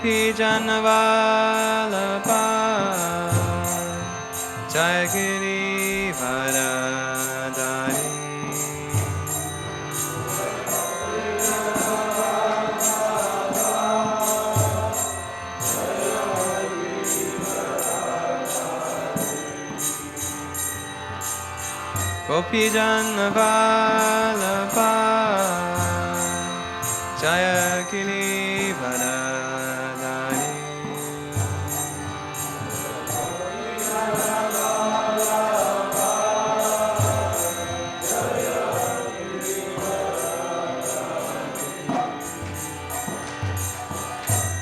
Gopi Janavallabha Jaya Giri Varadari Gopi Janavallabha Jaya Giri Varadari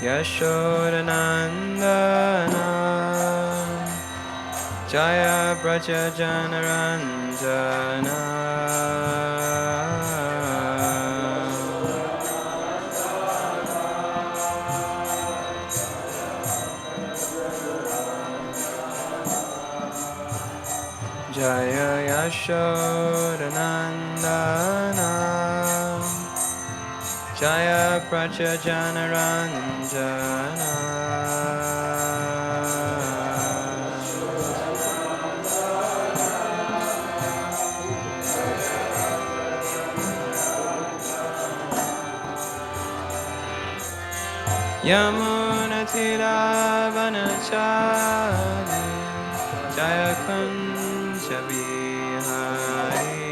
Yashodanandana Jaya Braja Janaranjana Jaya Yashodanandana Jaya Braja Janaranjana Yamuna Tiravanachari Jaya Kunja Vihari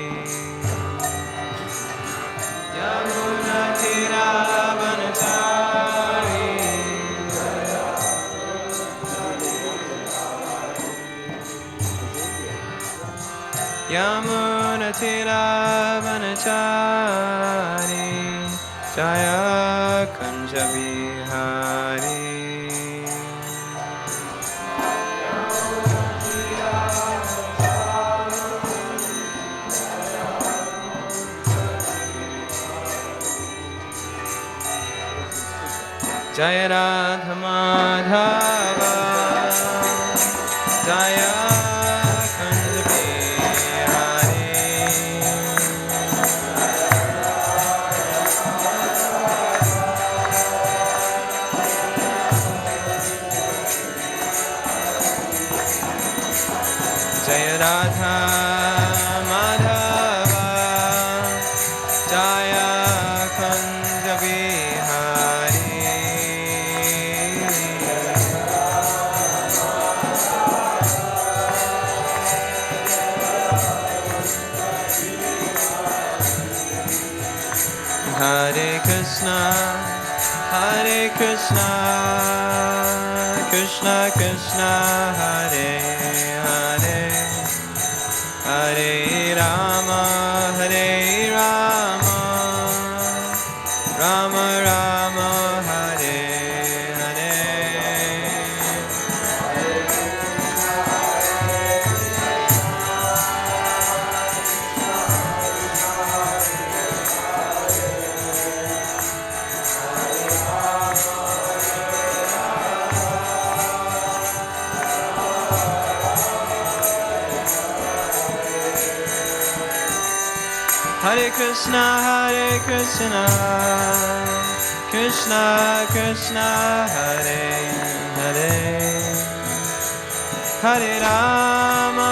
Yamuna Tiravanachari Yamuna Tiravanachari Jaya Kunja Vihari Jaya Radha Madhava Jaya Kunja Vihari Jaya Radha Madhava Jaya Kunja Vihari Hare Krishna Krishna Krishna Hare Hare Hare Rama Rama Rama Hare Hare Hare Krishna Krishna Krishna Hare Hare Hare Rama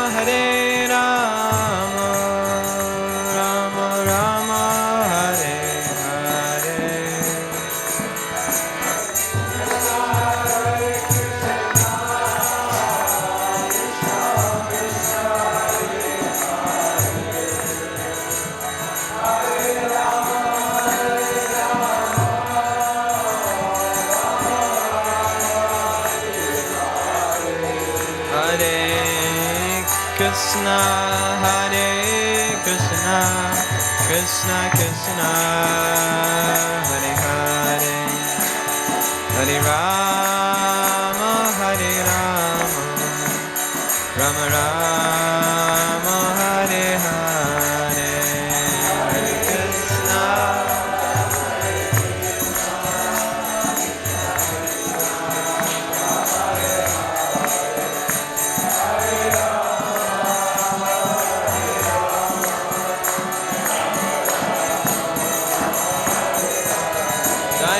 Rama Rama Hare Hare Krishna Krishna Krishna Hare Hare Hare Rama Rama Rama Hare Hare Hare Krishna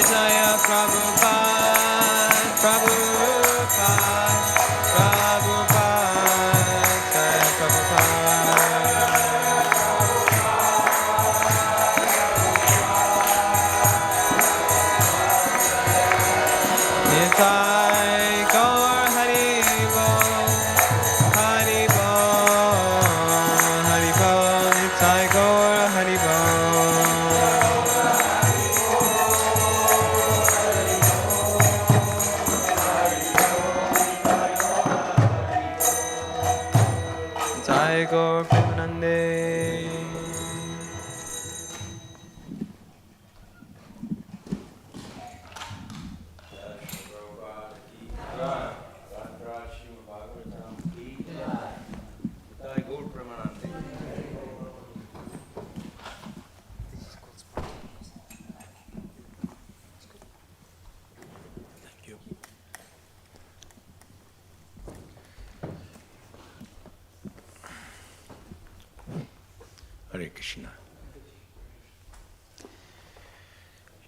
Jaya Prabhupada Gaur Premanande. Hare Krishna.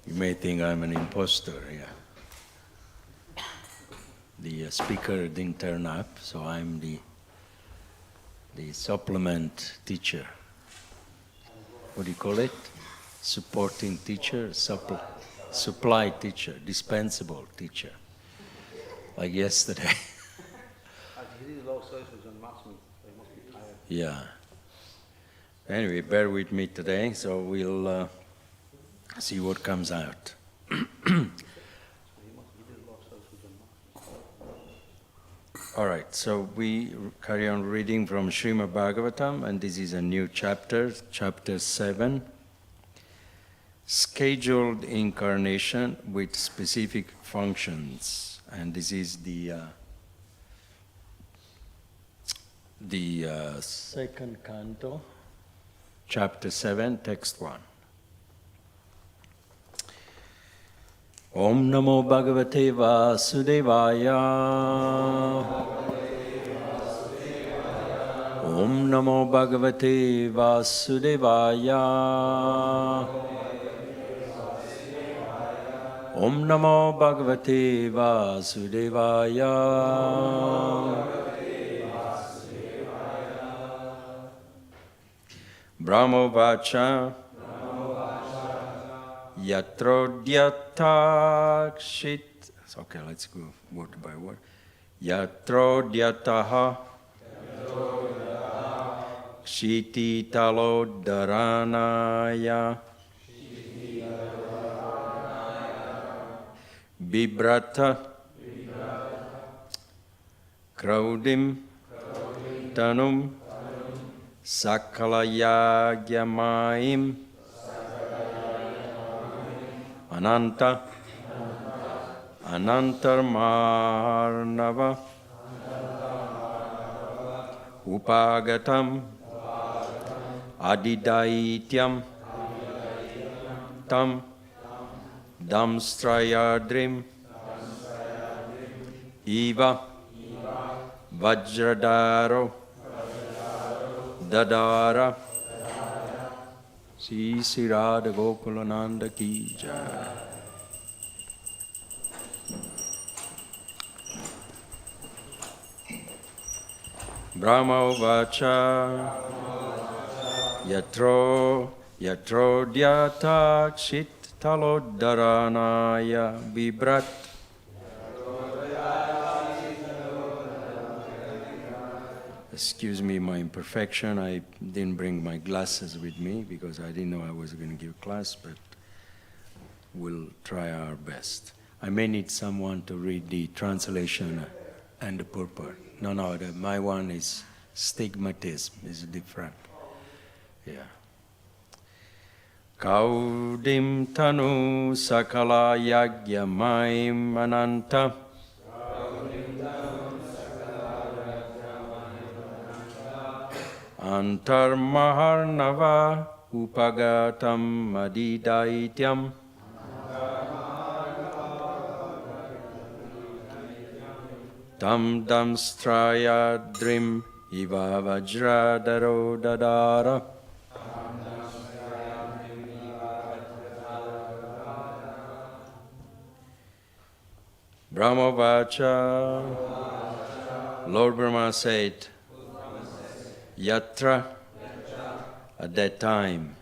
You may think I'm an imposter here. The speaker didn't turn up, so I'm the supplement teacher. What do you call it? Supporting teacher, supply teacher, dispensable teacher. Like yesterday. Yeah. Anyway, bear with me today, so we'll see what comes out. All right, so we carry on reading from Srimad Bhagavatam, and this is a new chapter, chapter 7, Scheduled Incarnation with Specific Functions. And this is the second canto, chapter 7, text 1. Om Namo Bhagavate Vasudevaya. Om Namo Bhagavate Vasudevaya. Om Namo Bhagavate Vasudevaya. Brahmo Vacha Yatrodyatakshit. Okay, let's go word by word. Yatrodyataha Kshiti talo dharanaya Bibrata Kraudim Tanum Sakalayagyamaim Ananta Anantarmarnava Upagatam Adidaityam Tam Damstrayadrim Eva Vajradaro Dadara Sri Radha Gokulananda Ki Jai. Brahma Vacha Yatro Dyatakshit Talodharanaya Vibrat. Excuse me my imperfection, I didn't bring my glasses with me because I didn't know I was going to give class, but we'll try our best. I may need someone to read the translation and the purport. No, my one is stigmatism, is different. Yeah. Kaudim tanu sakala yagya maim ananta Antar maharnava upagatam adidaityam Tam damstrayadrim iva vajradaro dadara Brahma Vacha. Lord Brahma said, Yatra, at that time,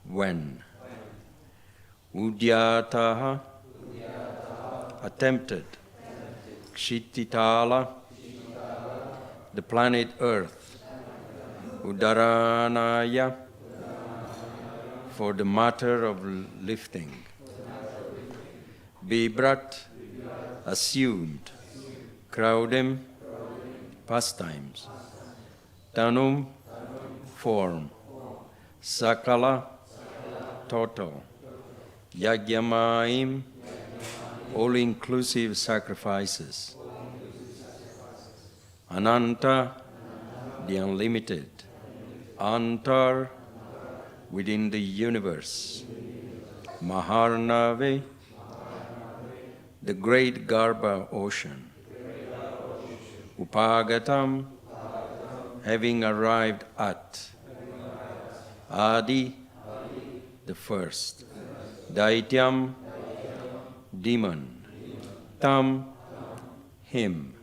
when Udyataha, attempted, Kshititala, the planet Earth, Udaranaya, for the matter of lifting, Bibrat, assumed, Crowdim, pastimes, Tanum, form. Sakala, total. Yagyamaim, all-inclusive sacrifices. Ananta, the unlimited. Antar, within the universe. Maharnave, the great Garbha ocean. Upagatam, having arrived at. Adi, the first. Daityam, demon. Tam, him.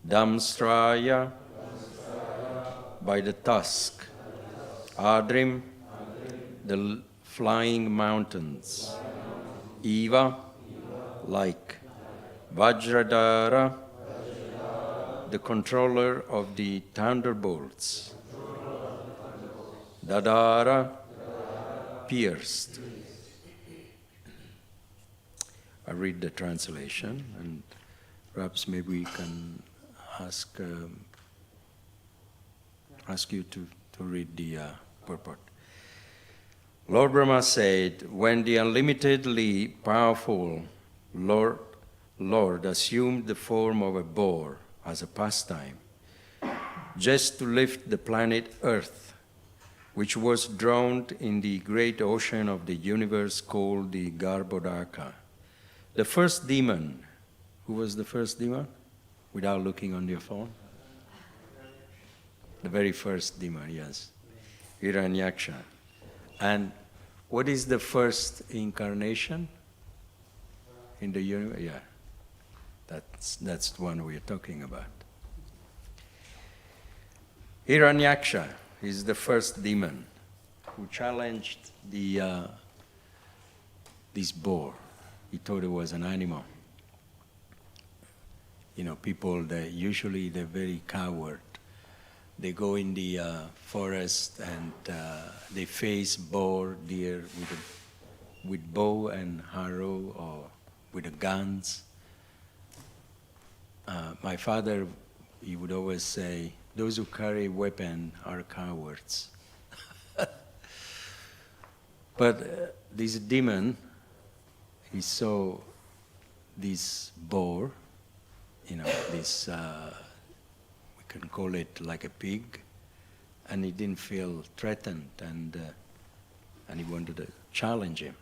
Damstraya, by the tusk. Adrim, the flying mountains. Eva, like. Vajradhara, the controller of the thunderbolts. Dadara, pierced. I read the translation, and perhaps maybe we can ask you to read the purport. Lord Brahma said, when the unlimitedly powerful Lord assumed the form of a boar as a pastime, just to lift the planet Earth, which was drowned in the great ocean of the universe called the Garbhodaka. The first demon, who was the first demon? Without looking on your phone? The very first demon, yes. Hiranyaksha. And what is the first incarnation in the universe? Yeah, that's the one we are talking about. Hiranyaksha is the first demon who challenged this boar. He thought it was an animal. You know, people, they're very coward. They go in the forest and they face boar, deer with bow and arrow or with the guns. My father, he would always say, those who carry weapon are cowards. But this demon, he saw this boar, you know, this, we can call it like a pig, and he didn't feel threatened, and he wanted to challenge him.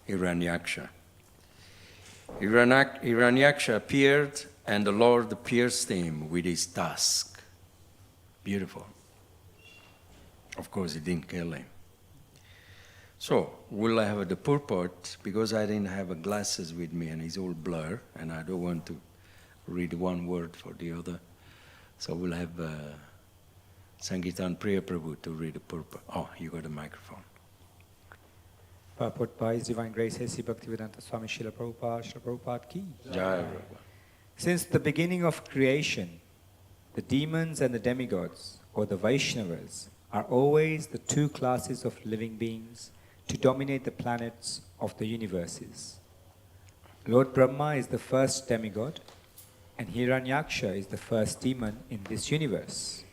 Hiranyaksha. Hiranyaksha appeared, and the Lord pierced him with his tusk. Beautiful. Of course, he didn't kill him. So, we'll have the purport, because I didn't have glasses with me and it's all blur, and I don't want to read one word for the other. So we'll have Sankirtan Priya Prabhu to read the purport. Oh, you got a microphone. Purport by His Divine Grace, A.C. Bhaktivedanta Swami Srila Prabhupada ki. Jai Prabhupada. Since the beginning of creation, the demons and the demigods, or the Vaishnavas, are always the two classes of living beings to dominate the planets of the universes. Lord Brahma is the first demigod, and Hiranyaksha is the first demon in this universe.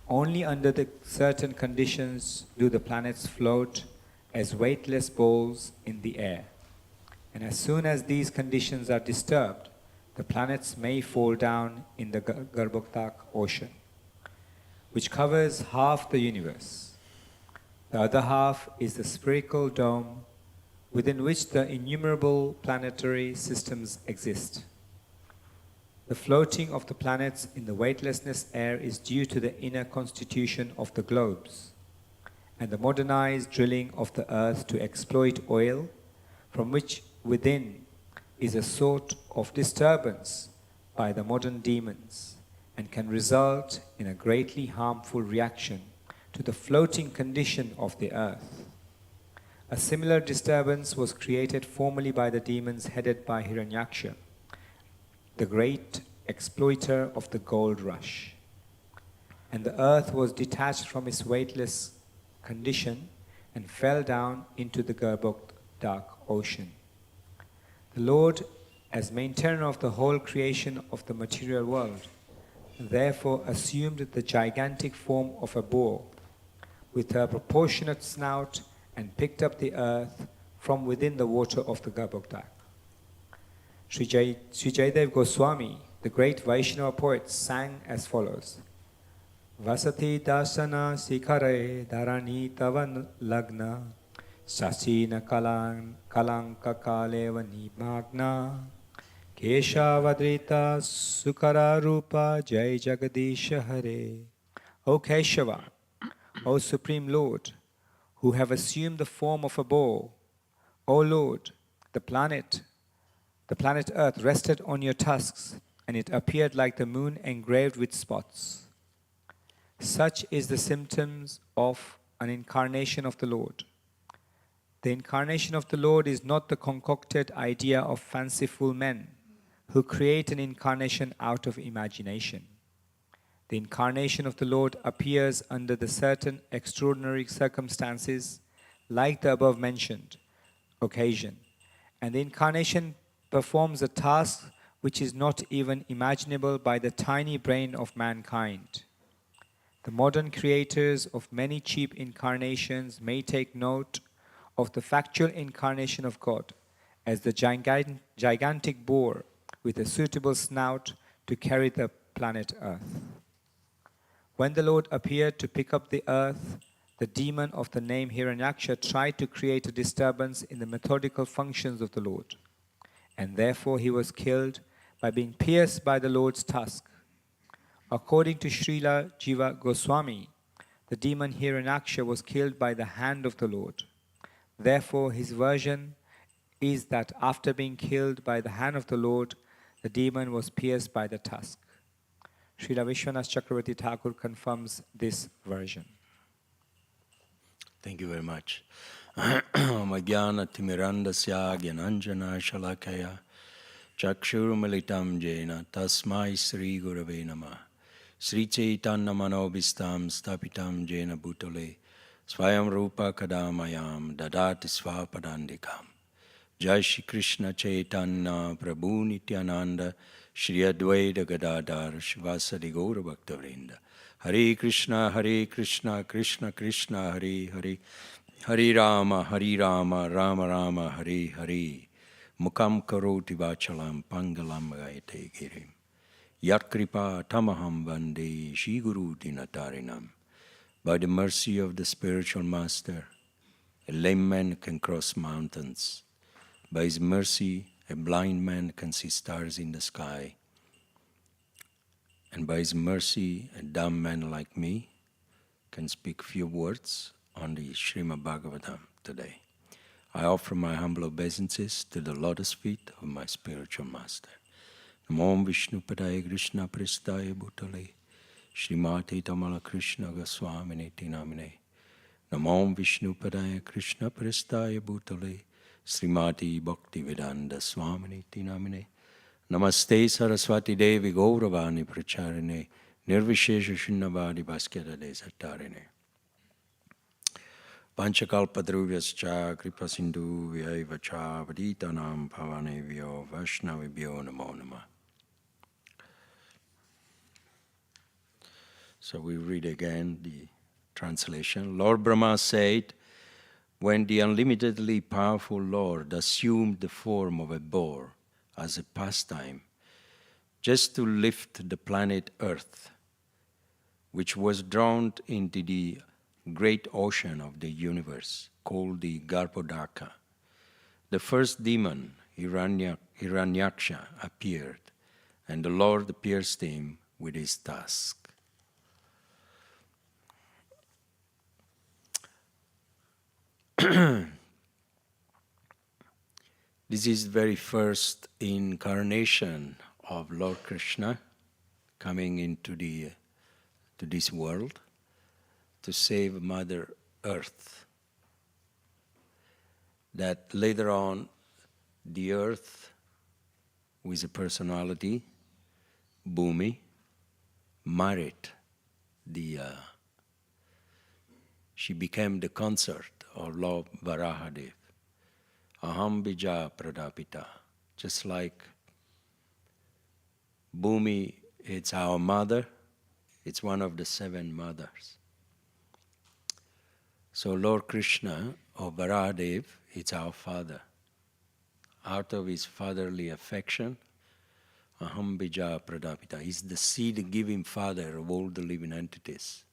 Only under the certain conditions do the planets float as weightless balls in the air. And as soon as these conditions are disturbed, the planets may fall down in the Garbhodaka ocean, which covers half the universe. The other half is the spherical dome within which the innumerable planetary systems exist. The floating of the planets in the weightlessness air is due to the inner constitution of the globes, and the modernized drilling of the earth to exploit oil, from which within is a sort of disturbance by the modern demons, and can result in a greatly harmful reaction to the floating condition of the earth. A similar disturbance was created formerly by the demons headed by Hiranyaksha, the great exploiter of the gold rush. And the earth was detached from its weightless condition and fell down into the Garbhodaka ocean. The Lord, as maintainer of the whole creation of the material world, therefore assumed the gigantic form of a boar with her proportionate snout and picked up the earth from within the water of the Garbhagdak. Sri Jayadev Goswami, the great Vaishnava poet, sang as follows. Vasati dasana sikhare dharani tavan lagna sasina kalanka kaleva nibhagna keshavadrita sukara rupa jai jagadisha hare. O Keshava, O Supreme Lord, who have assumed the form of a boar, O Lord, the planet Earth rested on your tusks, and it appeared like the moon engraved with spots. Such is the symptoms of an incarnation of the Lord. The incarnation of the Lord is not the concocted idea of fanciful men who create an incarnation out of imagination. The incarnation of the Lord appears under the certain extraordinary circumstances like the above mentioned occasion, and the incarnation performs a task which is not even imaginable by the tiny brain of mankind. The modern creators of many cheap incarnations may take note of the factual incarnation of God as the gigantic boar with a suitable snout to carry the planet Earth. When the Lord appeared to pick up the earth, the demon of the name Hiranyaksha tried to create a disturbance in the methodical functions of the Lord, and therefore he was killed by being pierced by the Lord's tusk. According to Srila Jiva Goswami, the demon Hiranyaksha was killed by the hand of the Lord. Therefore, his version is that after being killed by the hand of the Lord, the demon was pierced by the tusk. Srila Vishwanath Chakravarti Thakur confirms this version. Thank you very much. Magyana timirandasya gyananjana shalakaya chakshurmalitam jena tasmai sri gurave namah Sri Chaitanya manobhistam stapitam jena bhutale swayam rupa kadamayam dadati svapadandikam Jai Shri Krishna Chaitanya Prabhu Nityananda Shri Advaita Gadadhar Shivasadi Gaura Bhaktavrinda Hare Krishna Krishna Krishna Hare Hare Hare Rama Rama Rama Hare Hare Mukam Karoti Vachalam Pangalam Gaite Girim Yat Kripa Tamaham Vande Shri Guru Dinatarinam. By the mercy of the spiritual master, a lame man can cross mountains. By his mercy, a blind man can see stars in the sky. And by his mercy, a dumb man like me can speak few words on the Srimad Bhagavatam today. I offer my humble obeisances to the lotus feet of my spiritual master. Namo Vishnu Padaya Krishna Prestaya Bhutale Srimati Tamala Krishna Goswamini Namine. Namo Vishnu Padaya Krishna Prestaya Bhutale Srimati Bhaktivedanta Swamini Namine. Namaste Saraswati Devi Gauravani Pracharine Nirvishesha Shunnavadi Bhaskara Desatarine. Panchakalpadruvascha Kripasindu Vyaivacha Vaditanam Pavanevyo Vaishnavibhyo Namo Namah. So we read again the translation. Lord Brahma said, when the unlimitedly powerful Lord assumed the form of a boar as a pastime, just to lift the planet Earth, which was drowned into the great ocean of the universe, called the Garbhodaka, the first demon, Hiranyaksha, appeared, and the Lord pierced him with his tusk. This is the very first incarnation of Lord Krishna coming into to this world to save Mother Earth. That later on, the Earth, with a personality, Bhumi, married she became the consort of Lord Varahadev. Aham bija pradapita. Just like Bhumi it's our mother. It's one of the 7 mothers. So Lord Krishna, or Varahadev, it's our father. Out of his fatherly affection, Aham bija pradapita. He's the seed-giving father of all the living entities.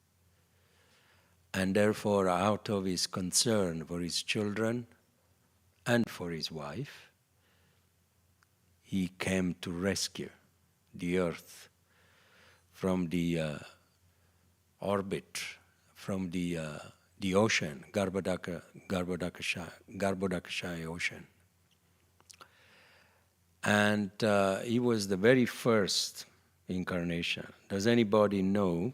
And therefore, out of his concern for his children and for his wife, he came to rescue the earth from the orbit, from the ocean, Garbhodakashaya ocean. And he was the very first incarnation. Does anybody know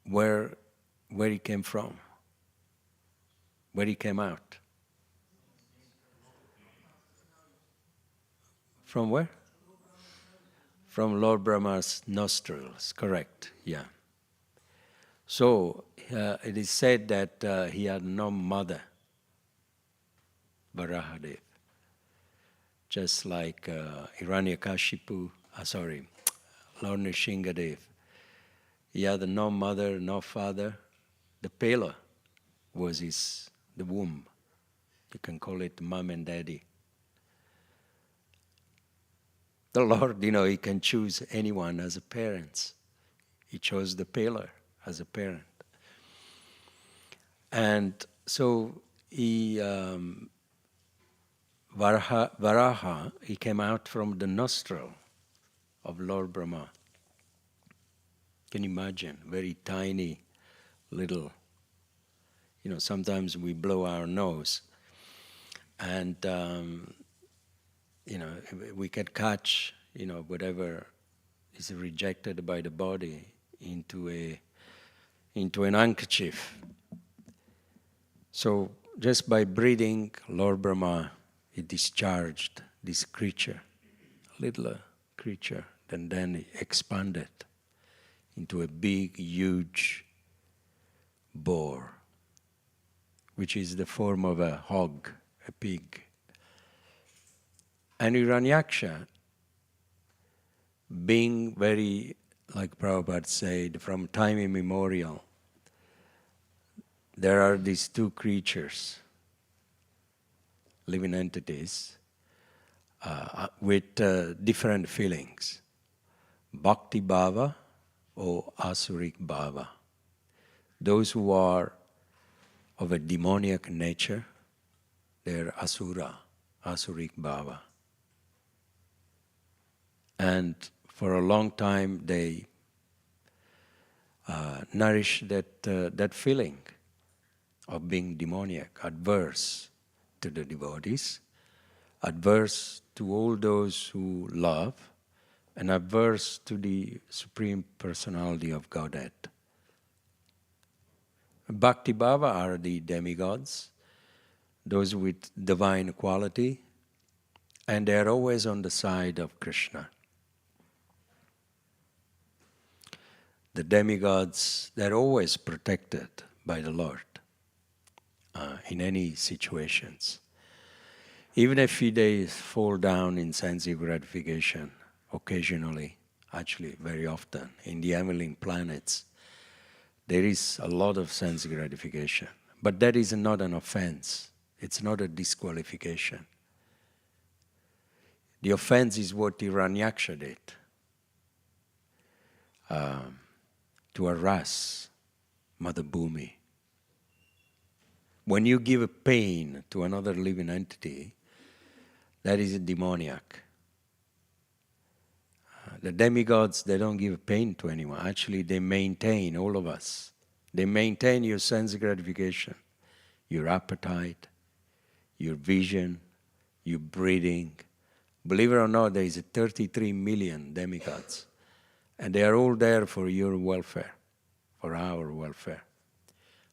where he came from? Where he came out? From where? From Lord Brahma's nostrils, correct, yeah. So it is said that he had no mother, Varahadev. Just like Hiranyakashipu, Lord Nrsingadev. He had no mother, no father. The Pela was the womb. You can call it mom and daddy. The Lord, he can choose anyone as a parent. He chose the Pela as a parent. And so Varaha, he came out from the nostril of Lord Brahma. Can you imagine? Very tiny, little, sometimes we blow our nose. And, we can catch, whatever is rejected by the body into an handkerchief. So just by breathing, Lord Brahma, he discharged this creature, a little creature, and then he expanded into a big, huge boar, which is the form of a hog, a pig. And Hiranyaksha, being very, like Prabhupada said, from time immemorial, there are these 2 creatures, living entities, with different feelings, Bhakti Bhava or Asurik Bhava. Those who are of a demoniac nature, they're Asura, Asurik Bhava. And for a long time they nourish that feeling of being demoniac, adverse to the devotees, adverse to all those who love, and adverse to the Supreme Personality of Godhead. Bhakti Bhava are the demigods, those with divine quality, and they are always on the side of Krishna. The demigods, they're always protected by the Lord in any situations. Even if they fall down in sensitive gratification, occasionally, actually very often, in the heavenly planets, there is a lot of sense gratification. But that is not an offense. It's not a disqualification. The offense is what Hiranyaksha did. To harass Mother Bhumi. When you give a pain to another living entity, that is a demoniac. The demigods, they don't give pain to anyone. Actually, they maintain all of us. They maintain your sense gratification, your appetite, your vision, your breathing. Believe it or not, there is 33 million demigods. And they are all there for your welfare, for our welfare.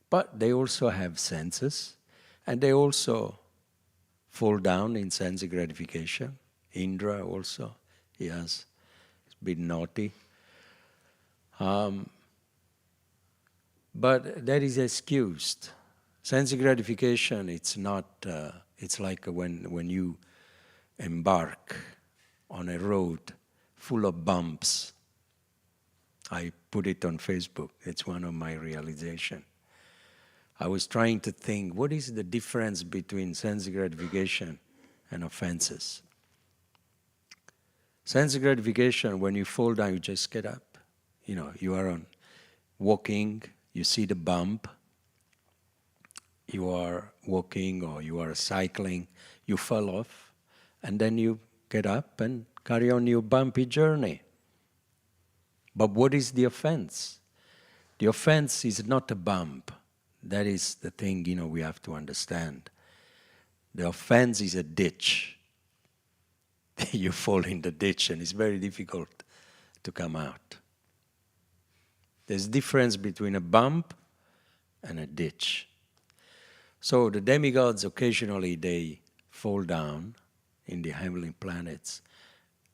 But they also have senses, and they also fall down in sense gratification. Indra also, he's been naughty. But that is excused. Sense gratification, it's not, it's like when you embark on a road full of bumps. I put it on Facebook. It's one of my realizations. I was trying to think, what is the difference between sense gratification and offenses? Sense gratification, when you fall down, you just get up. You are on walking, you see the bump, you are walking or you are cycling, you fall off, and then you get up and carry on your bumpy journey. But what is the offense? The offense is not a bump. That is the thing, we have to understand. The offense is a ditch. You fall in the ditch and it's very difficult to come out. There's a difference between a bump and a ditch. So the demigods, occasionally they fall down in the heavenly planets.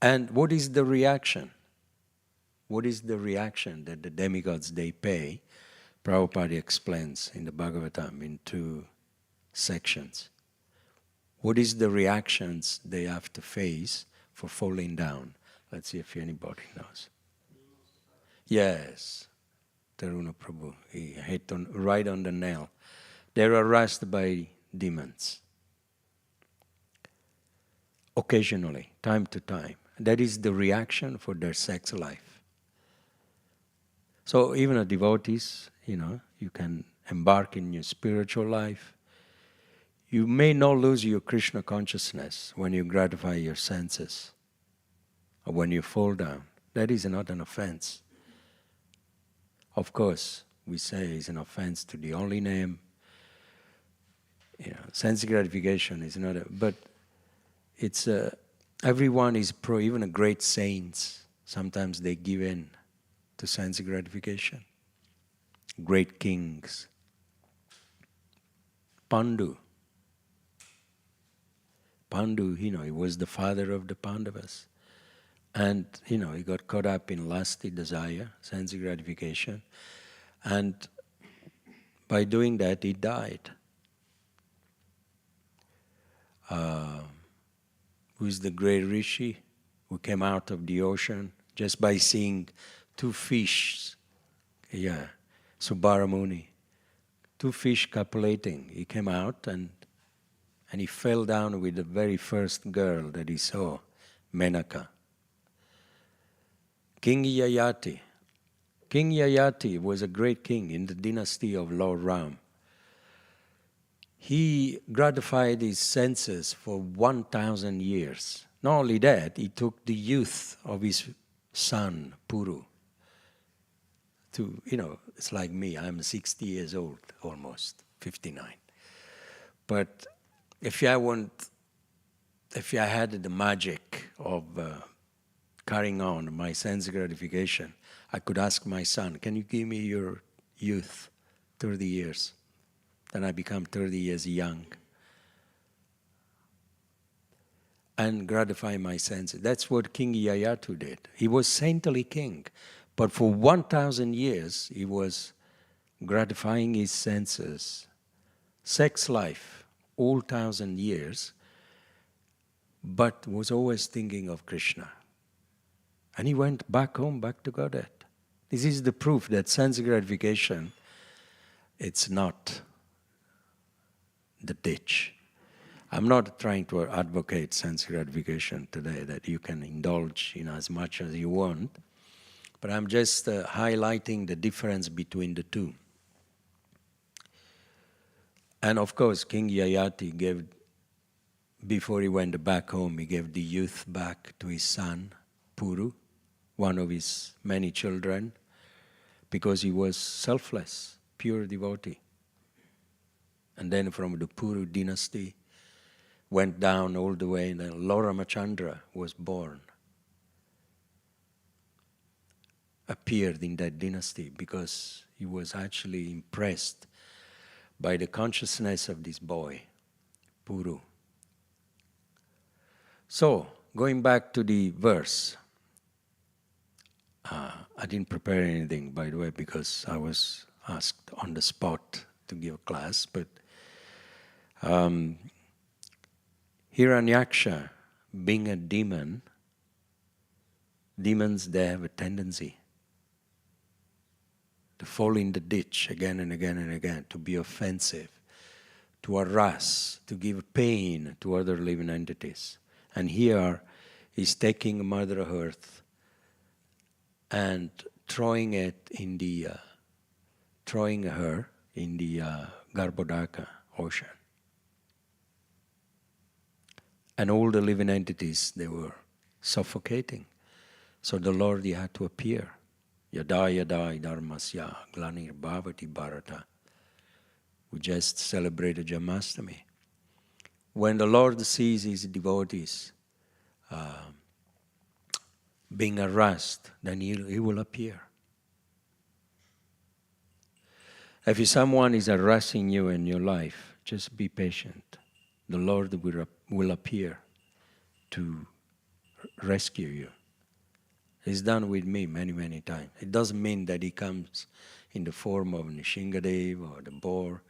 And what is the reaction? What is the reaction that the demigods, they pay? Prabhupada explains in the Bhagavatam in 2 sections. What is the reactions they have to face for falling down? Let's see if anybody knows. Yes, Taruna Prabhu, he hit right on the nail. They're harassed by demons. Occasionally, time to time. That is the reaction for their sex life. So even a devotees, you can embark in your spiritual life. You may not lose your Krishna consciousness when you gratify your senses or when you fall down. That is not an offense. Of course, we say it's an offense to the holy name. Sense gratification is not but it's everyone is even a great saints. Sometimes they give in to sense gratification. Great kings. Pandu, he was the father of the Pandavas. And, he got caught up in lusty desire, sense gratification. And by doing that, he died. Who's the great rishi who came out of the ocean just by seeing 2 fish? Yeah, Subhara Muni. 2 fish copulating. He came out and he fell down with the very first girl that he saw, Menaka. King Yayati. King Yayati was a great king in the dynasty of Lord Ram. He gratified his senses for 1,000 years. Not only that, he took the youth of his son, Puru, to, it's like me, I'm 60 years old, almost, 59. But if I had the magic of carrying on my sense gratification, I could ask my son, can you give me your youth, 30 years? Then I become 30 years young. And gratify my senses. That's what King Yayatu did. He was saintly king, but for 1,000 years he was gratifying his senses. Sex life, all 1,000 years, but was always thinking of Krishna. And he went back home, back to Godhead. This is the proof that sense gratification, it's not the ditch. I'm not trying to advocate sense gratification today, that you can indulge in as much as you want, but I'm just highlighting the difference between the two. And of course, King Yayati gave, before he went back home, he gave the youth back to his son, Puru, one of his many children, because he was selfless, pure devotee. And then from the Puru dynasty, went down all the way, and then Lord Ramachandra was born. Appeared in that dynasty because he was actually impressed by the consciousness of this boy, Puru. So, going back to the verse, I didn't prepare anything, by the way, because I was asked on the spot to give a class, but Hiranyaksha, being a demon, Demons, they have a tendency to fall in the ditch again and again and again, to be offensive, to harass, to give pain to other living entities. And here he's taking Mother Earth and throwing her in the Garbhodaka ocean. And all the living entities, they were suffocating. So the Lord, he had to appear. Yada yada dharmasya glanir bhavati bharata. We just celebrated Janmashtami. When the Lord sees his devotees being harassed, then he will appear. If someone is harassing you in your life, just be patient. The Lord will appear to rescue you. He's done with me many, many times. It doesn't mean that he comes in the form of Nishingadev or the boar,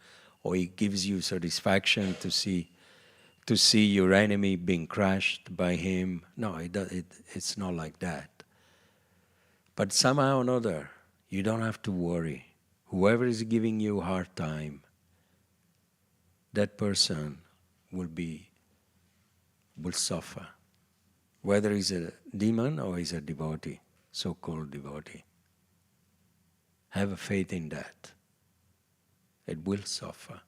or he gives you satisfaction to see your enemy being crushed by him. No, it's not like that. But somehow or another, you don't have to worry. Whoever is giving you a hard time, that person will suffer. Whether he's a demon or he's a devotee, so-called devotee. Have a faith in that. It will suffer.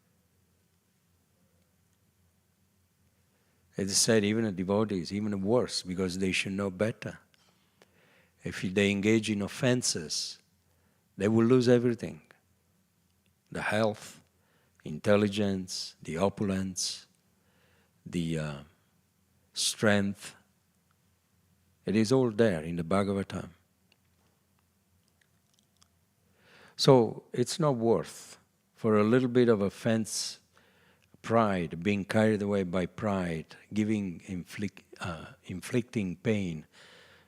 As I said, even a devotee is even worse because they should know better. If they engage in offenses, they will lose everything. The health, intelligence, the opulence, the strength. It is all there in the Bhagavatam. So it's not worth for a little bit of offense, pride, being carried away by pride, inflicting pain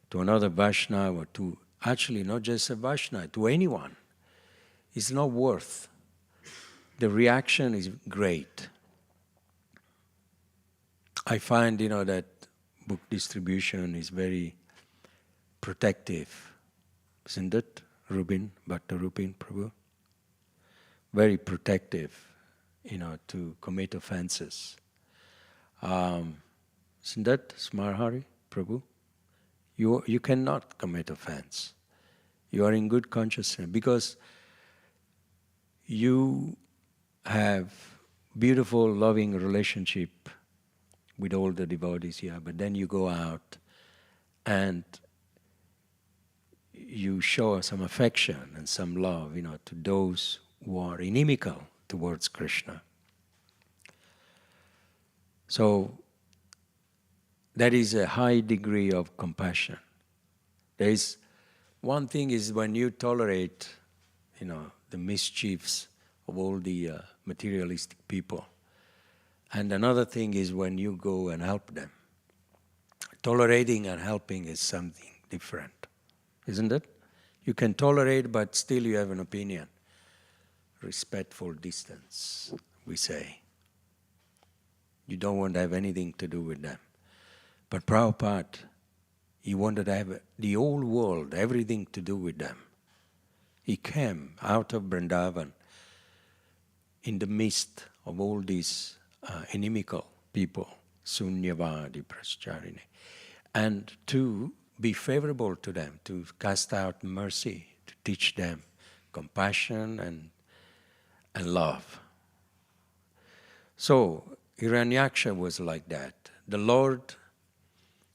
to another Vaishnava, to actually not just a Vaishnava, to anyone. It's not worth. The reaction is great. I find, that book distribution is very protective. Isn't it, Rubin, Bhakta Rupin Prabhu? Very protective, to commit offenses. Isn't that Smarhari Prabhu? You cannot commit offense. You are in good consciousness because you have beautiful, loving relationship with all the devotees here, but then you go out and you show some affection and some love, to those who are inimical towards Krishna. So that is a high degree of compassion. There is one thing is when you tolerate, the mischiefs of all the materialistic people. And another thing is when you go and help them. Tolerating and helping is something different, isn't it? You can tolerate, but still you have an opinion. Respectful distance, we say. You don't want to have anything to do with them. But Prabhupada, he wanted to have the whole world, everything to do with them. He came out of Vrindavan in the midst of all these inimical people, Sunyavadi Prascharini, and to be favorable to them, to cast out mercy, to teach them compassion and love. So Hiranyaksha was like that. The Lord,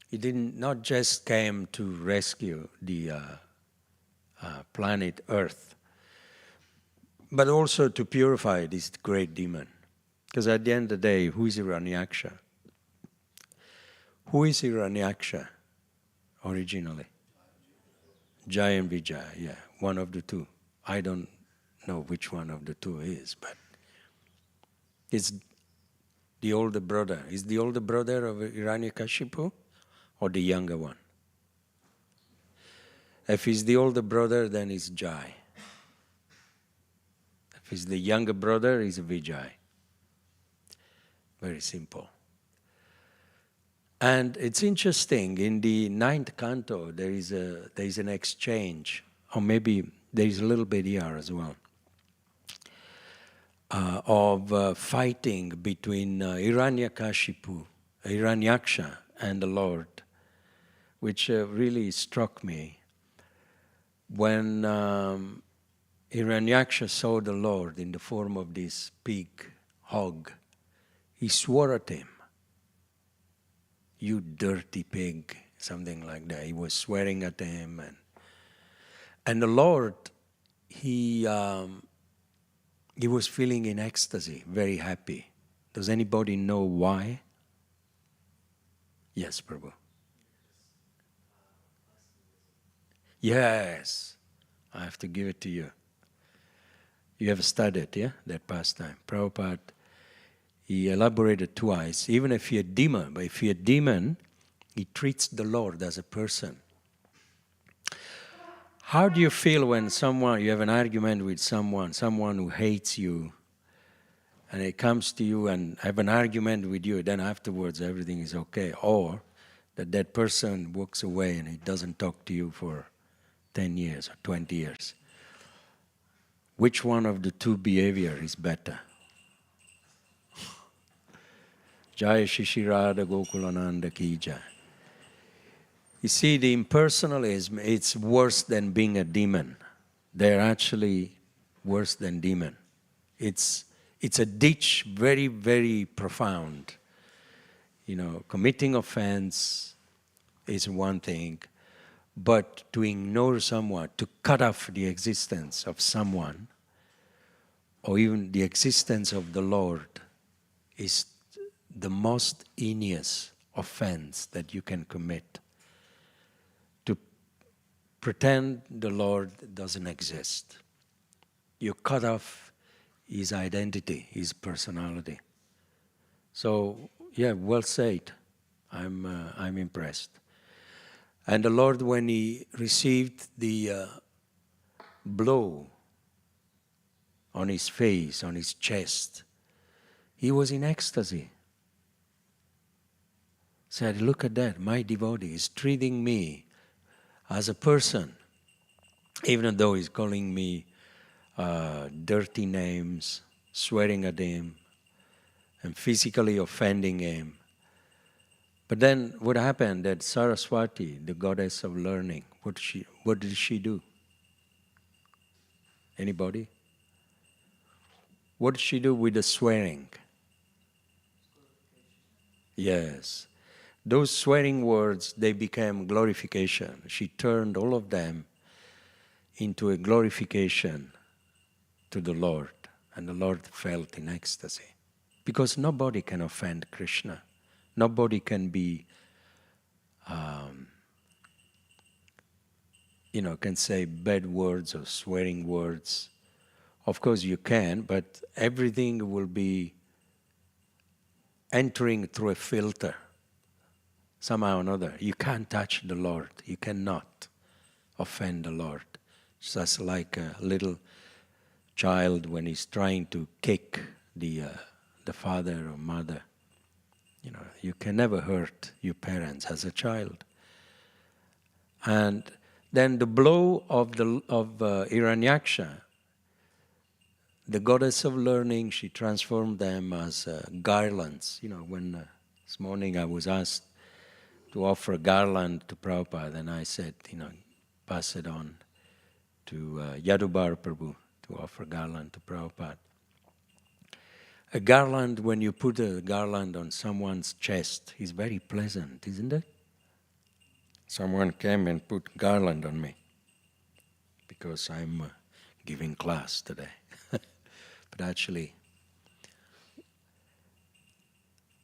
he didn't not just came to rescue the planet Earth, but also to purify this great demon. Because at the end of the day, who is Hiranyaksha? Who is Hiranyaksha originally? Jaya and Vijaya, yeah, one of the two. I don't know which one of the two is, but it's the older brother. Is the older brother of Hiranyakashipu or the younger one? If he's the older brother, then it's Jai. If he's the younger brother, it's Vijay. Very simple. And it's interesting, in the ninth canto, there is an exchange, or maybe there is a little bit here as well, of fighting between Hiranyaksha, and the Lord, which really struck me. When Hiranyaksha saw the Lord in the form of this big hog, he swore at him, "You dirty pig," something like that. He was swearing at him. And the Lord, he was feeling in ecstasy, very happy. Does anybody know why? Yes, Prabhu. Yes, I have to give it to you. You have studied, yeah, that pastime. Prabhupada, he elaborated twice. Even if you're a demon, but if you're a demon, he treats the Lord as a person. How do you feel when you have an argument with someone who hates you, and it comes to you and have an argument with you, then afterwards everything is okay? Or that person walks away and he doesn't talk to you for 10 years or 20 years. Which one of the two behavior is better? Jai Shishirada Gokulananda Ki Jai. You see, the impersonalism, it's worse than being a demon. They're actually worse than demon. It's a ditch, very, very profound. Committing offense is one thing, but to ignore someone, to cut off the existence of someone, or even the existence of the Lord, is the most heinous offense that you can commit. To pretend the Lord doesn't exist. You cut off his identity, his personality. So, yeah, well said. I'm impressed. And the Lord, when he received the blow on his face, on his chest, he was in ecstasy. Said, "Look at that, my devotee is treating me as a person, even though he's calling me dirty names, swearing at him, and physically offending him." But then what happened? That Saraswati, the goddess of learning, what did she do? Anybody? What did she do with the swearing? Yes. Those swearing words, they became glorification. She turned all of them into a glorification to the Lord. And the Lord felt in ecstasy. Because nobody can offend Krishna. Nobody can be, can say bad words or swearing words. Of course you can, but everything will be entering through a filter. Somehow or another. You can't touch the Lord. You cannot offend the Lord. It's just like a little child when he's trying to kick the father or mother. You can never hurt your parents as a child. And then the blow of Hiranyaksha, the goddess of learning, she transformed them as garlands. When this morning I was asked to offer a garland to Prabhupada, and I said, pass it on to Yadubar Prabhu to offer garland to Prabhupada. A garland, when you put a garland on someone's chest, is very pleasant, isn't it? Someone came and put garland on me because I'm giving class today. But actually,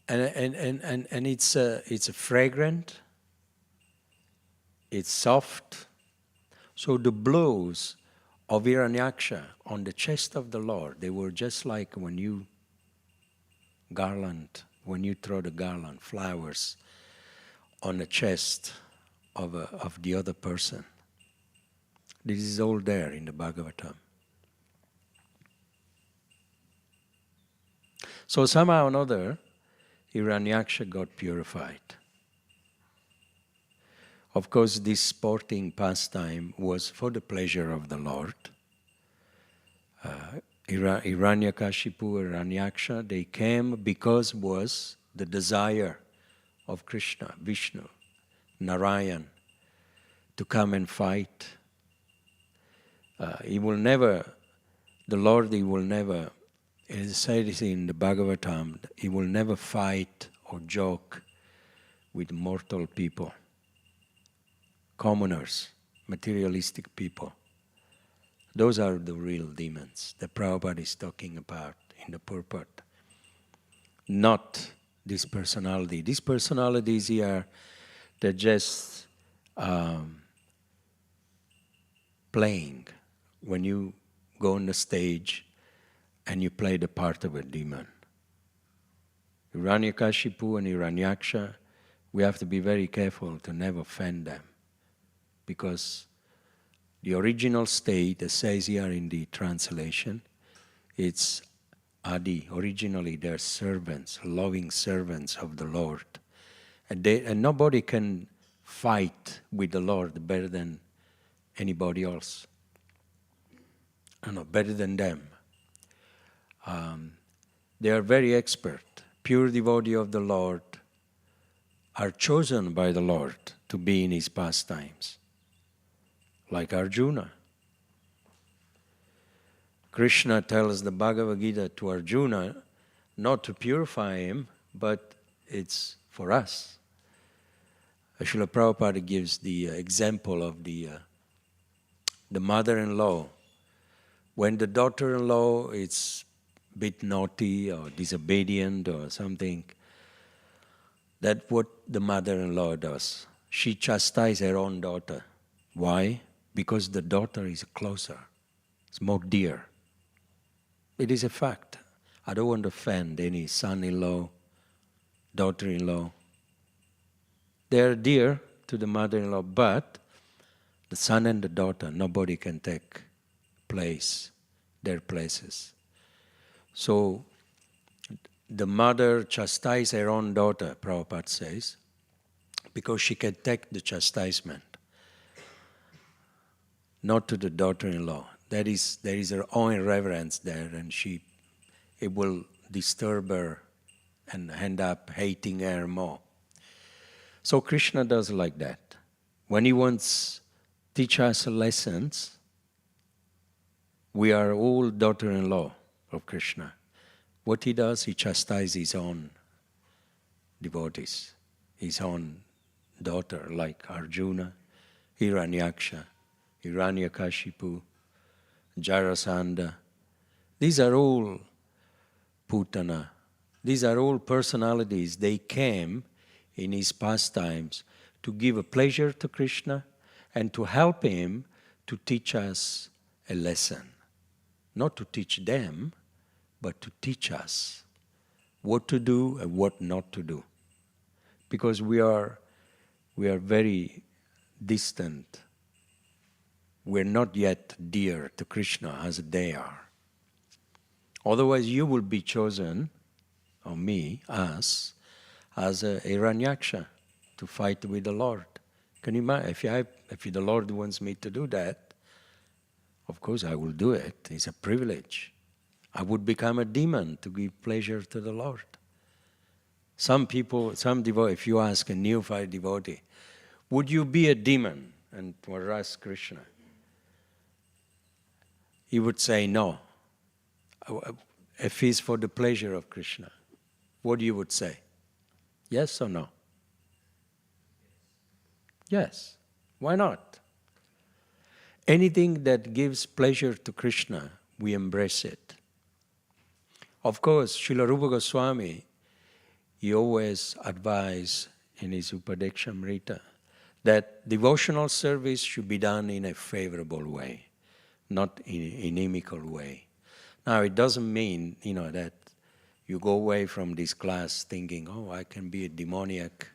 and it's a fragrant, it's soft. So the blows of Hiranyaksha on the chest of the Lord, they were just like when you throw the garland, flowers, on the chest of the other person. This is all there in the Bhagavatam. So somehow or another, Hiranyaksha got purified. Of course, this sporting pastime was for the pleasure of the Lord. Hiranyakashipu, Hiranyaksha, they came because was the desire of Krishna, Vishnu, Narayan, to come and fight. He will never, the Lord, he will never, as said in the Bhagavatam, he will never fight or joke with mortal people, commoners, materialistic people. Those are the real demons that Prabhupada is talking about in the purport. Not this personality. These personalities here, they're just playing. When you go on the stage and you play the part of a demon. Hiranyakashipu and Hiranyaksha, we have to be very careful to never offend them, because the original state, as says here in the translation, it's Adi. Originally, they're servants, loving servants of the Lord. And nobody can fight with the Lord better than anybody else. Better than them. They are very expert. Pure devotee of the Lord are chosen by the Lord to be in his pastimes. Like Arjuna. Krishna tells the Bhagavad Gita to Arjuna not to purify him, but it's for us. Srila Prabhupada gives the example of the mother-in-law. When the daughter-in-law is a bit naughty or disobedient or something, that's what the mother-in-law does. She chastises her own daughter. Why? Because the daughter is closer. It's more dear. It is a fact. I don't want to offend any son-in-law, daughter-in-law. They are dear to the mother-in-law, but the son and the daughter, nobody can take their places. So the mother chastises her own daughter, Prabhupada says, because she can take the chastisement, not to the daughter-in-law. There is her own reverence there, and it will disturb her and end up hating her more. So Krishna does like that. When he wants to teach us lessons, we are all daughter-in-law of Krishna. What he does, he chastises his own devotees, his own daughter, like Arjuna, Hiranyaksha, Hiranyakashipu, Jarasandha. These are all Putana. These are all personalities. They came in his pastimes to give a pleasure to Krishna and to help him to teach us a lesson. Not to teach them, but to teach us what to do and what not to do. Because we are very distant. We're not yet dear to Krishna as they are. Otherwise you will be chosen, or me, us, as a Hiranyaksha to fight with the Lord. Can you imagine? If the Lord wants me to do that, of course I will do it. It's a privilege. I would become a demon to give pleasure to the Lord. Some people, if you ask a neophyte devotee, would you be a demon and to harass Krishna? He would say no. If it's for the pleasure of Krishna, what you would say? Yes or no? Yes. Why not? Anything that gives pleasure to Krishna, we embrace it. Of course, Srila Rupa Goswami, he always advised in his Upadekshamrita that devotional service should be done in a favorable way, not in an inimical way. Now, it doesn't mean, that you go away from this class thinking, oh, I can be a demoniac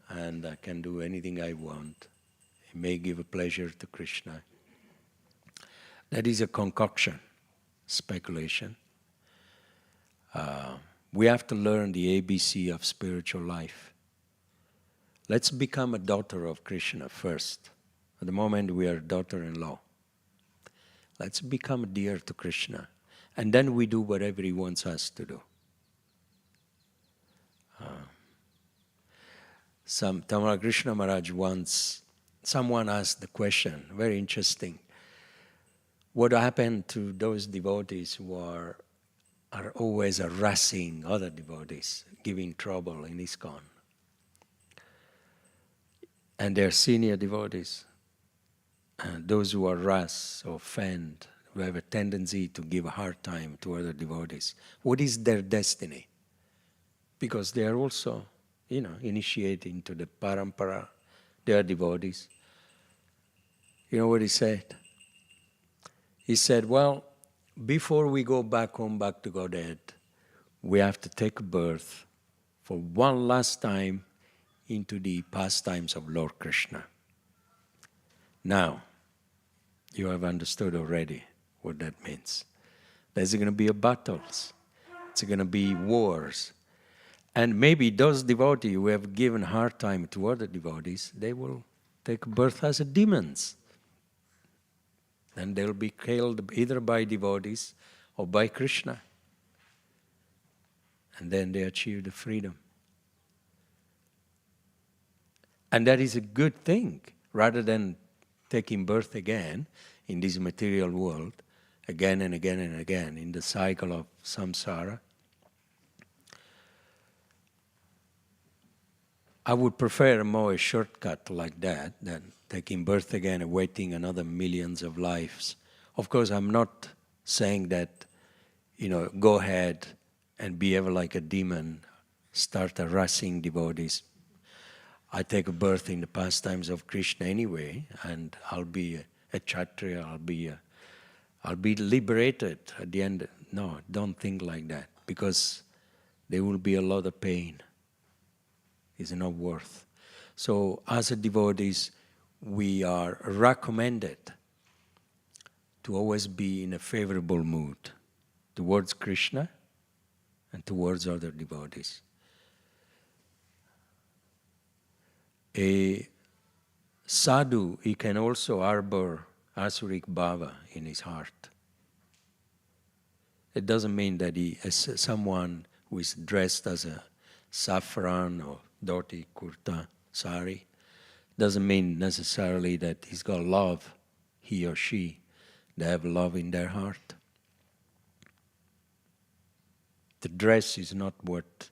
and I can do anything I want. It may give a pleasure to Krishna. That is a concoction, speculation. We have to learn the ABC of spiritual life. let's become a daughter of Krishna first. At the moment we are daughter-in-law. Let's become dear to Krishna. And then we do whatever he wants us to do. Tamara Krishna Maharaj once, someone asked the question, very interesting. What happened to those devotees who are always harassing other devotees, giving trouble in ISKCON? And they're senior devotees. And those who harass or offend, who have a tendency to give a hard time to other devotees. What is their destiny? Because they are also, initiated into the parampara. They are devotees. You know what he said? He said, well, before we go back home, back to Godhead, we have to take birth for one last time into the pastimes of Lord Krishna. Now, you have understood already what that means. There's going to be battles. It's going to be wars. And maybe those devotees who have given hard time to other devotees, they will take birth as demons. And they'll be killed either by devotees or by Krishna. And then they achieve the freedom. And that is a good thing, rather than taking birth again in this material world, again and again and again, in the cycle of samsara. I would prefer more a shortcut like that than taking birth again and waiting another millions of lives. Of course, I'm not saying that, go ahead and behave like a demon, start harassing devotees. I take a birth in the pastimes of Krishna anyway, and I'll be a kshatriya, I'll be liberated at the end. No, don't think like that, because there will be a lot of pain. It's not worth. So as a devotees, we are recommended to always be in a favorable mood towards Krishna and towards other devotees. A sadhu, he can also harbor asuric bhava in his heart. It doesn't mean that he is someone who is dressed as a saffron or dhoti, kurta, sari. Doesn't mean necessarily that he's got love, he or she. They have love in their heart. The dress is not what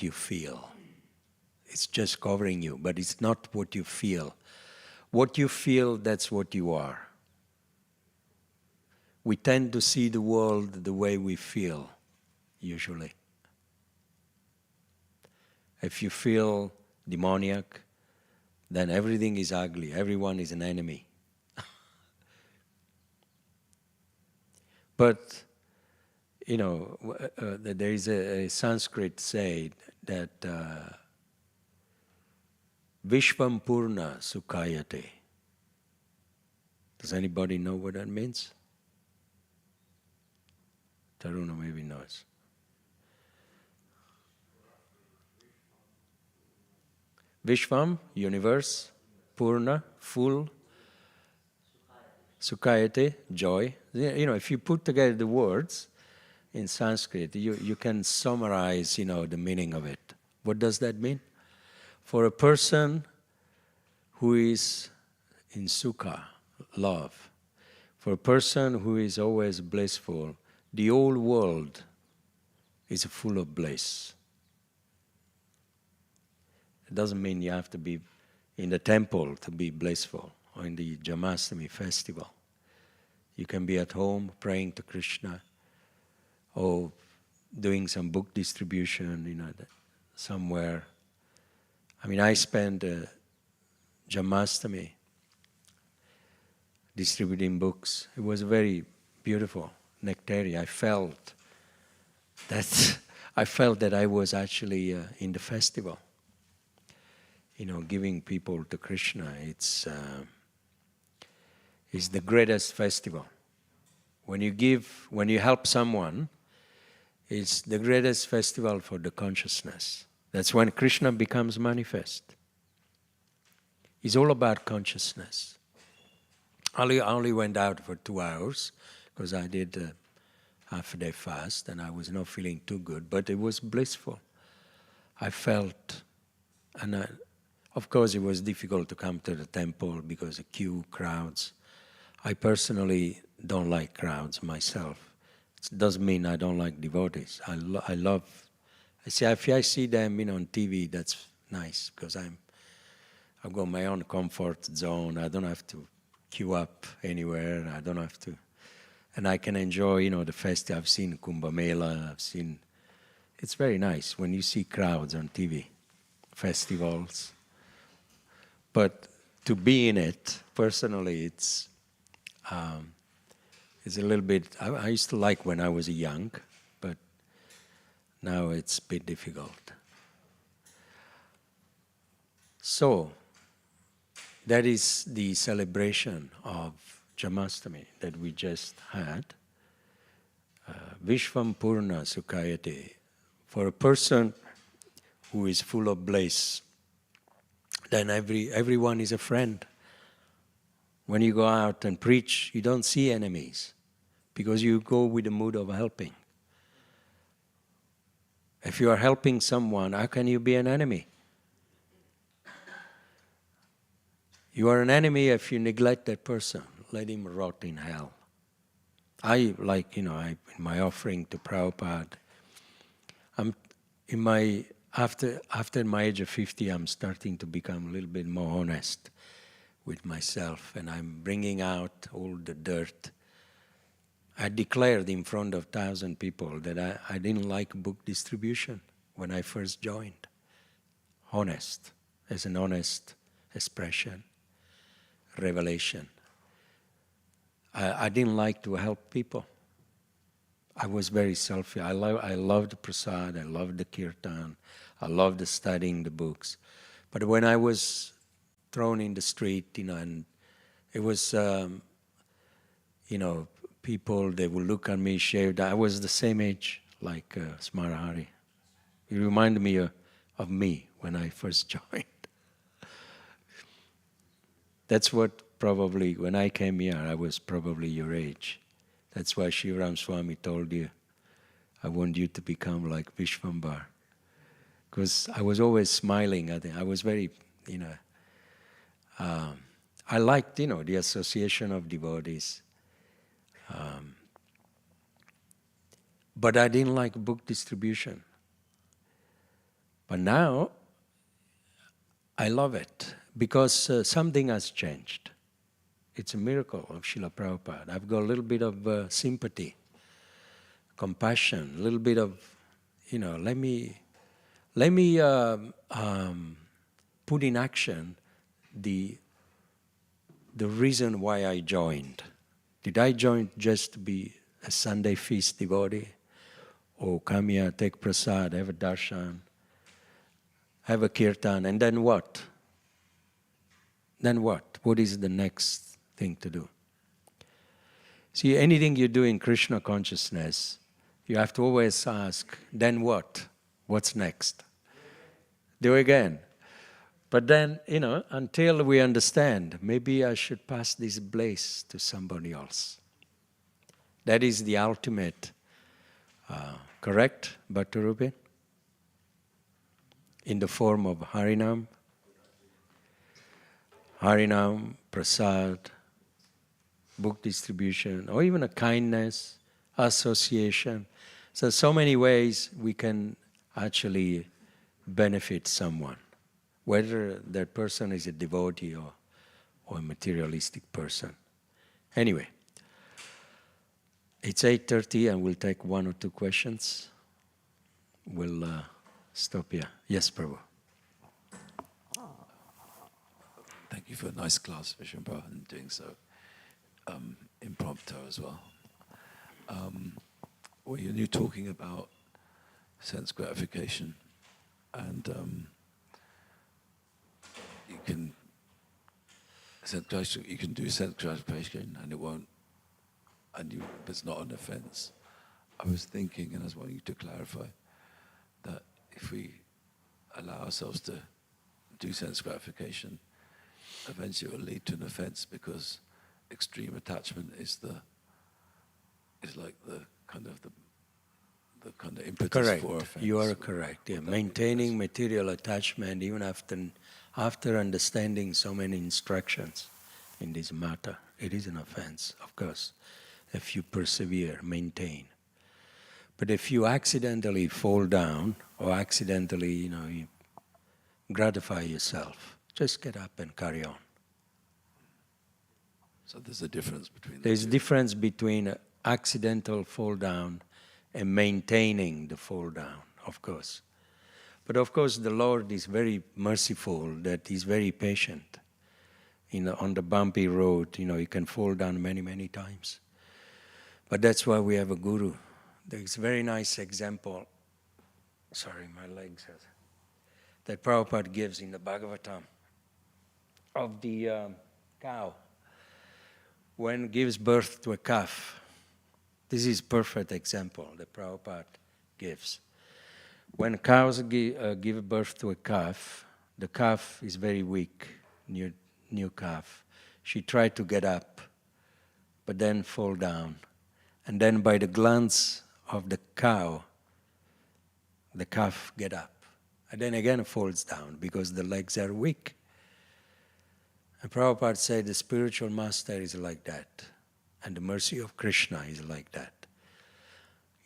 you feel. It's just covering you, but it's not what you feel. What you feel, that's what you are. We tend to see the world the way we feel, usually. If you feel demoniac, then everything is ugly. Everyone is an enemy. But, there is a Sanskrit say that Vishvam Purna Sukhayate. Does anybody know what that means? Taruna maybe knows. Vishvam, universe, Purna, full, Sukhayate, joy. If you put together the words in Sanskrit, you can summarize, the meaning of it. What does that mean? For a person who is in sukha, love, for a person who is always blissful, the whole world is full of bliss. It doesn't mean you have to be in the temple to be blissful, or in the Janmashtami festival. You can be at home praying to Krishna, or doing some book distribution, somewhere. I spent Janmashtami distributing books. It was very beautiful, nectary. I felt that I was actually in the festival. Giving people to Krishna. It's the greatest festival. When you help someone, it's the greatest festival for the consciousness. That's when Krishna becomes manifest. It's all about consciousness. I only went out for 2 hours because I did a half-a-day fast and I was not feeling too good, but it was blissful. I felt, of course it was difficult to come to the temple because of queue, crowds. I personally don't like crowds myself. It doesn't mean I don't like devotees. I love, if I see them on TV, that's nice because I've got my own comfort zone. I don't have to queue up anywhere. I don't have to. And I can enjoy, the festival. I've seen Kumbh Mela. It's very nice when you see crowds on TV, festivals. But to be in it, personally, it's a little bit, I used to like when I was young, but now it's a bit difficult. So, that is the celebration of Jamastami that we just had. Vishvam Purna Sukhayate. For a person who is full of bliss, then everyone is a friend. When you go out and preach, you don't see enemies because you go with the mood of helping. If you are helping someone, how can you be an enemy? You are an enemy if you neglect that person. Let him rot in hell. In my offering to Prabhupada, after my age of 50, I'm starting to become a little bit more honest with myself, and I'm bringing out all the dirt. I declared in front of 1,000 people that I didn't like book distribution when I first joined. Honest, as an honest expression, revelation. I didn't like to help people. I was very selfish. I loved prasad, I loved the kirtan, I loved studying the books. But when I was thrown in the street, and it was, people, they would look at me shaved. I was the same age like Smarahari. It reminded me of me when I first joined. That's what probably, when I came here, I was probably your age. That's why Shivaram Swami told you, I want you to become like Vishvambar. Because I was always smiling at it. I was very, I liked, the association of devotees. But I didn't like book distribution. But now, I love it because something has changed. It's a miracle of Srila Prabhupada. I've got a little bit of sympathy, compassion, a little bit of, let me put in action the reason why I joined. Did I join just to be a Sunday feast devotee? Or come here, take prasad, have a darshan, have a kirtan, and then what? Then what? What is the next thing to do? See, anything you do in Krishna consciousness, you have to always ask, then what? What's next? Do again. But then, until we understand, maybe I should pass this bliss to somebody else. That is the ultimate, correct, Bhakti Rupin? In the form of Harinam, prasad, book distribution, or even a kindness, association. So many ways we can actually benefit someone, whether that person is a devotee or a materialistic person. Anyway, it's 8:30 and we'll take 1 or 2 questions. We'll stop here. Yes, Prabhu. Thank you for a nice class, Vishwambara, and doing so impromptu as well. When you're talking about sense gratification, and you can do sense gratification, and it won't, it's not an offense. I was thinking, and I was wanting you to clarify that if we allow ourselves to do sense gratification, eventually it will lead to an offense, because extreme attachment is like the kind of impetus Correct. for offense. You are correct. Yeah. Maintaining material attachment even after understanding so many instructions in this matter, it is an offense, of course, if you persevere, maintain. But if you accidentally fall down or accidentally, you gratify yourself, just get up and carry on. So there's a difference between the There's two. a difference between accidental fall down and maintaining the fall down, of course. But of course, the Lord is very merciful, that He's very patient. On the bumpy road, you can fall down many, many times. But that's why we have a guru. There's a very nice example, sorry, my legs have, that Prabhupada gives in the Bhagavatam of the cow. When it gives birth to a calf, this is perfect example that Prabhupada gives. When cows give birth to a calf, the calf is very weak, new calf. She tried to get up, but then fall down. And then by the glance of the cow, the calf get up. And then again falls down because the legs are weak. And Prabhupada said the spiritual master is like that. And the mercy of Krishna is like that.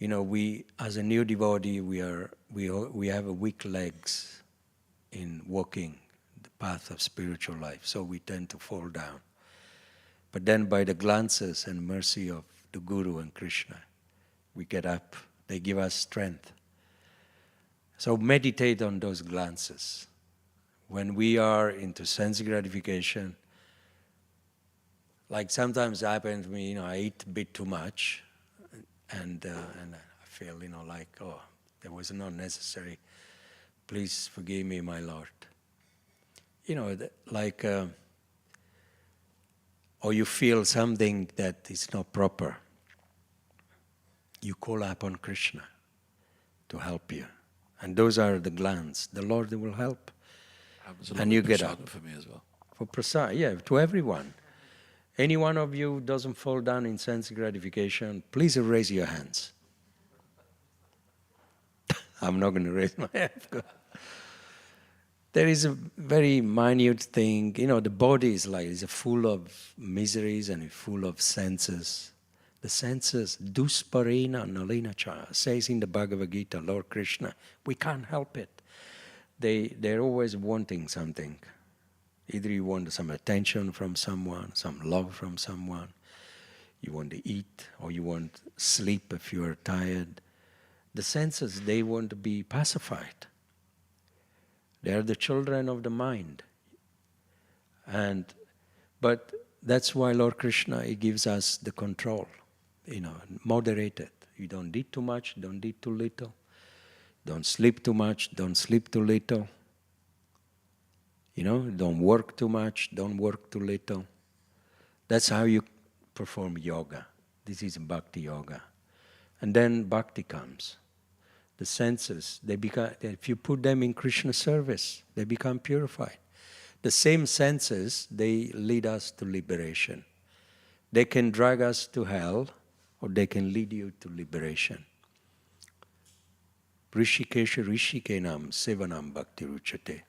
We, as a new devotee, we have a weak legs in walking the path of spiritual life. So we tend to fall down. But then by the glances and mercy of the Guru and Krishna, we get up. They give us strength. So meditate on those glances. When we are into sense gratification, like sometimes it happens to me, I eat a bit too much, and I feel, like, oh, that was not necessary. Please forgive me, my Lord. Or you feel something that is not proper. You call upon Krishna to help you. And those are the glands. The Lord will help. Happens a lot And with you get prasada up. for me as well. For prasad, yeah, to everyone. Any one of you doesn't fall down in sense gratification, please raise your hands. I'm not going to raise my hand. There is a very minute thing, the body is full of miseries and full of senses. The senses, dusparena nalina cha, says in the Bhagavad Gita, Lord Krishna, we can't help it. They're always wanting something. Either you want some attention from someone, some love from someone, you want to eat, or you want sleep if you are tired. The senses, they want to be pacified. They are the children of the mind. But that's why Lord Krishna, He gives us the control, moderated. You don't eat too much, don't eat too little. Don't sleep too much, don't sleep too little. Don't work too much, don't work too little. That's how you perform yoga. This is bhakti yoga. And then bhakti comes. The senses, if you put them in Krishna service, they become purified. The same senses, they lead us to liberation. They can drag us to hell, or they can lead you to liberation. Rishikesha Rishikenam Sevanam Bhakti Ruchate.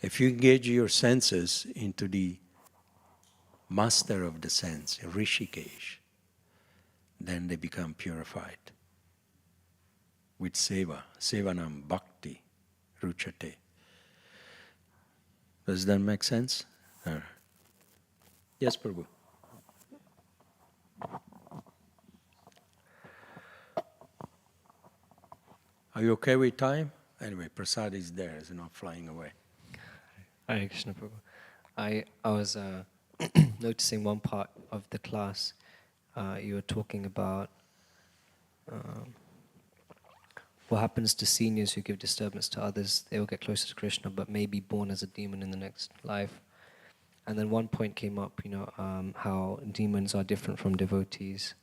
If you engage your senses into the master of the sense, Rishikesh, then they become purified. With seva, sevanam bhakti ruchate. Does that make sense? Yes, Prabhu. Are you okay with time? Anyway, prasad is there, it's not flying away. Hare Krishna Prabhu. I was noticing one part of the class. You were talking about what happens to seniors who give disturbance to others. They will get closer to Krishna, but may be born as a demon in the next life. And then one point came up, how demons are different from devotees,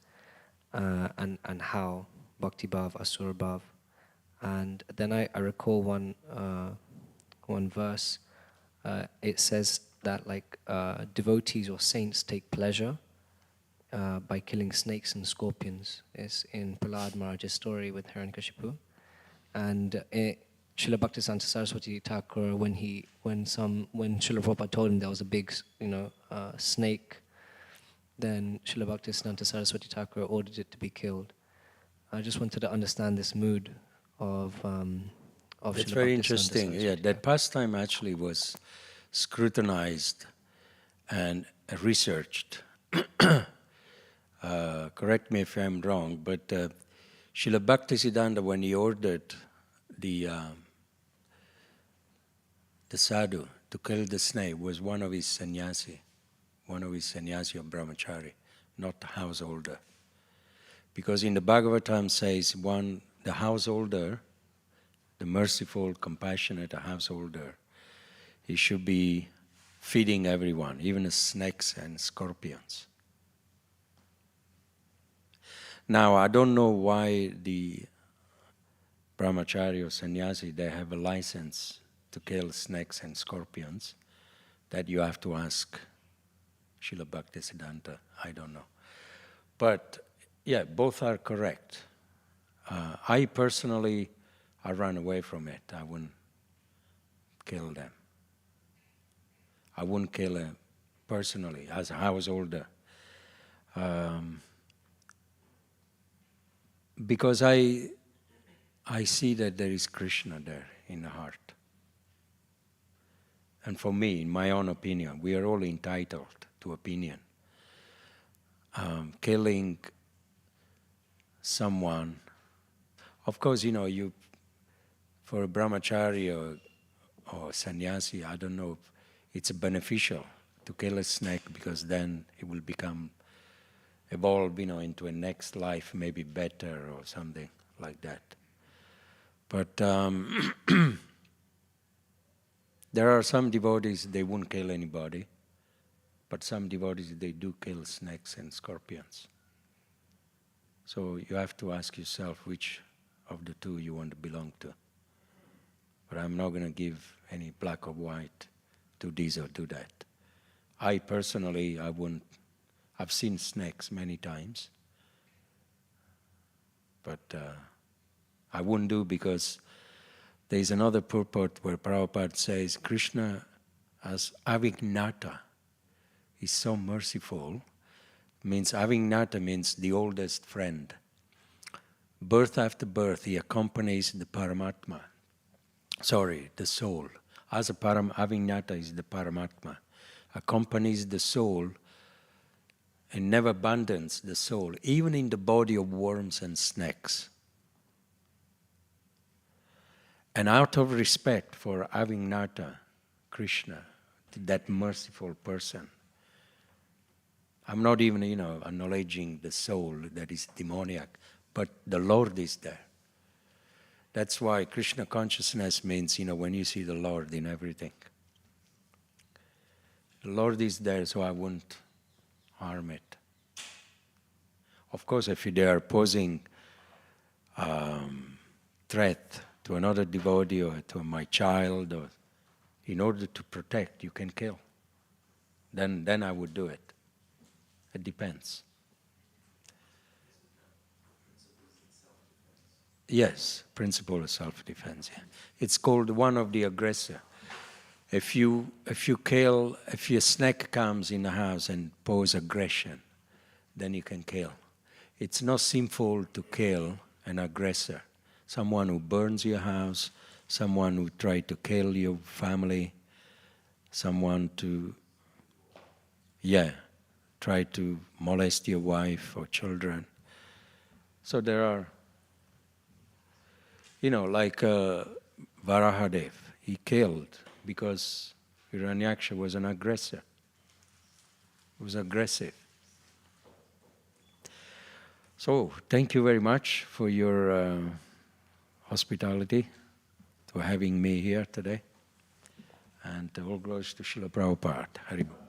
and how Bhakti Bhav, Asura Bhav, And then I recall one verse. It says that like devotees or saints take pleasure by killing snakes and scorpions. It's in Prahlad Maharaj's story with Hiranyakashipu. And Srila Bhaktisiddhanta Saraswati Thakur, when Srila Prabhupada told him there was a big, snake, then Srila Bhaktisiddhanta Saraswati Thakur ordered it to be killed. I just wanted to understand this mood of That's Srila very Bhaktisiddhanta interesting. Yeah, Saraswati. that pastime actually was scrutinized and researched. Correct me if I'm wrong, but Srila Bhaktisiddhanta, when he ordered the sadhu to kill the snake, was one of his sannyasi or brahmachari, not the householder. Because in the Bhagavatam says the householder, the merciful, compassionate householder, he should be feeding everyone, even the snakes and scorpions. Now, I don't know why the brahmachari or sannyasi, they have a license to kill snakes and scorpions. That you have to ask Srila Bhaktisiddhanta, I don't know. But yeah, both are correct. I personally, I run away from it. I wouldn't kill them. I wouldn't kill them personally as a householder. Because I see that there is Krishna there in the heart. And for me, in my own opinion, we are all entitled to opinion. Killing someone, of course, for a brahmachari or sannyasi, I don't know if it's beneficial to kill a snake, because then it will evolve, into a next life, maybe better or something like that. But there are some devotees, they won't kill anybody, but some devotees, they do kill snakes and scorpions. So you have to ask yourself which of the two you want to belong to. But I'm not going to give any black or white to this or to that. I personally, I've seen snakes many times, but I wouldn't do, because there is another purport where Prabhupada says Krishna as Avignata is so merciful. Avignata means the oldest friend. Birth after birth, he accompanies the Paramatma. The soul. As Avignata is the Paramatma. Accompanies the soul and never abandons the soul, even in the body of worms and snakes. And out of respect for Avignata, Krishna, that merciful person, I'm not even, acknowledging the soul that is demoniac, but the Lord is there. That's why Krishna consciousness means, when you see the Lord in everything. The Lord is there, so I won't harm it. Of course, if they are posing threat to another devotee or to my child, or in order to protect, you can kill. Then I would do it. It depends. Yes, principle of self-defense. Yeah. It's called one of the aggressor. If a snake comes in the house and pose aggression, then you can kill. It's not sinful to kill an aggressor. Someone who burns your house, someone who tried to kill your family, someone to, try to molest your wife or children. So there are, like Varahadev, he killed because Hiranyaksha was an aggressor. He was aggressive. So, thank you very much for your hospitality, for having me here today. And all glories to Srila Prabhupada. Haribol.